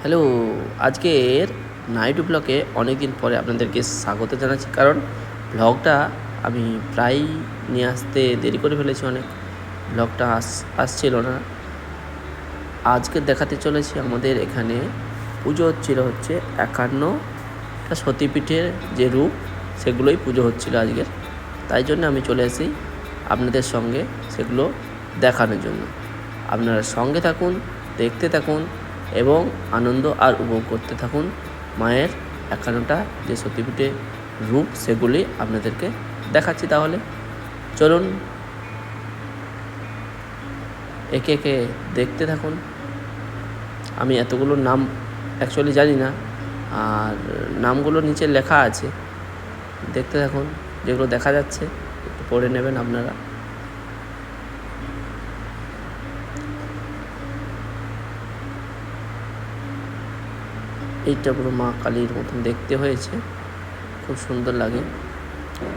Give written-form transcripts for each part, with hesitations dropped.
Hello, আজকের night ব্লগে অনেক দিন পরে আপনাদেরকে স্বাগত জানাচ্ছি। কারণ ব্লগটা আমি প্রায় নিয়ে আসতে দেরি করে ফেলেছি, অনেক ব্লগটা আসছিল না। আজকে দেখাতে চলেছি আমাদের এখানে পুজো হচ্ছে 51টা সতীপীঠের যে রূপ, সেগুলোই পুজো হচ্ছিল আজকের। তাই জন্য আমি চলে আসি আপনাদের সঙ্গে সেগুলো দেখানোর জন্য। আপনারা সঙ্গে থাকুন, দেখতে থাকুন এবং আনন্দ আর উপভোগ করতে থাকুন মায়ের 51টা যে সতীপীঠের রূপ, সেগুলি আপনাদেরকে দেখাচ্ছি। তাহলে চলুন একে একে দেখতে থাকুন। আমি এতগুলোর নাম অ্যাকচুয়ালি জানি না, আর নামগুলো নিচে লেখা আছে, দেখতে থাকুন। যেগুলো দেখা যাচ্ছে একটু পড়ে নেবেন আপনারা। এইটা পুরো মা কালীর মতন দেখতে হয়েছে, খুব সুন্দর লাগে।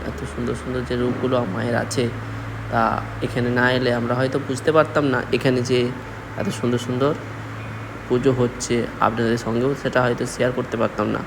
এত সুন্দর সুন্দর যে রূপগুলো মায়ের আছে, তা এখানে না এলে আমরা হয়তো বুঝতে পারতাম না এখানে যে এত সুন্দর সুন্দর পুজো হচ্ছে। আপনাদের সঙ্গেও সেটা হয়তো শেয়ার করতে পারতাম না।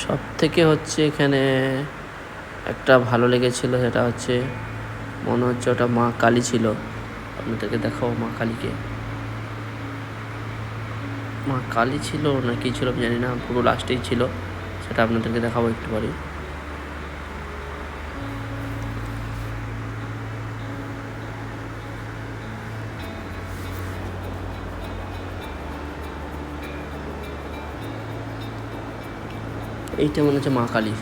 সব থেকে হচ্ছে এখানে একটা ভালো লেগেছিল, সেটা হচ্ছে মনে হচ্ছে ওটা মা কালী ছিল। আপনাদেরকে দেখাবো মা কালীকে। মা কালী ছিল না কি ছিল আমি জানি না, পুরো লাস্টেই ছিল, সেটা আপনাদেরকে দেখাবো একটু পরে। এইটা মনে হচ্ছে মা কালী।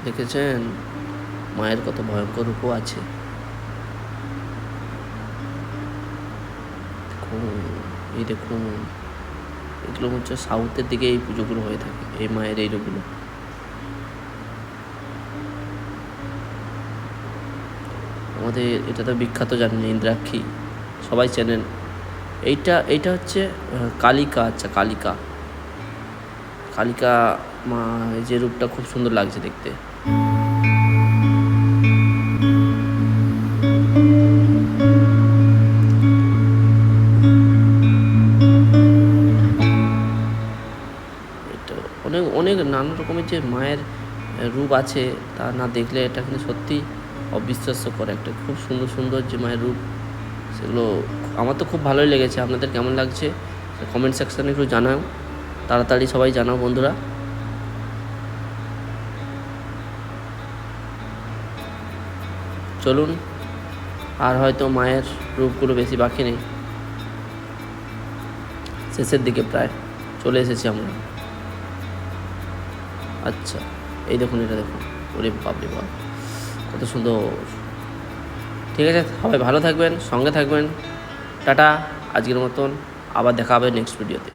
দেখেছেন মায়ের কত ভয়ঙ্কর রূপও আছে। এই দেখুন, এগুলো হচ্ছে সাউথের দিকে এই পুজোগুলো হয়ে থাকে, এই মায়ের এই রূপগুলো। আমাদের এটা তো বিখ্যাত, জানেন, ইন্দ্রাক্ষী, সবাই চেনেন। এইটা হচ্ছে কালিকা। আচ্ছা, কালিকা মা, যে রূপটা খুব সুন্দর লাগছে দেখতে। এটা অনেক অনেক নানা রকমের যে মায়ের রূপ আছে, তা না দেখলে এটা কিন্তু সত্যি অবিশ্বাস্যকর। একটা খুব সুন্দর সুন্দর যে মায়ের রূপ, সেগুলো আমার তো খুব ভালোই লেগেছে। আপনাদের কেমন লাগছে কমেন্ট সেকশানে একটু জানাও, তাড়াতাড়ি সবাই জানাও বন্ধুরা। চলুন, আর হয়তো মায়ের রূপগুলো বেশি বাকি নেই, শেষের দিকে প্রায় চলে এসেছি আমরা। আচ্ছা, এই দেখুন, এটা দেখুন, ওরে বাপরে বাপ, কত সুন্দর। ঠিক আছে, সবাই ভালো থাকবেন, সঙ্গে থাকবেন। টাটা, আজকের মতন আবার দেখা হবে নেক্সট ভিডিওতে।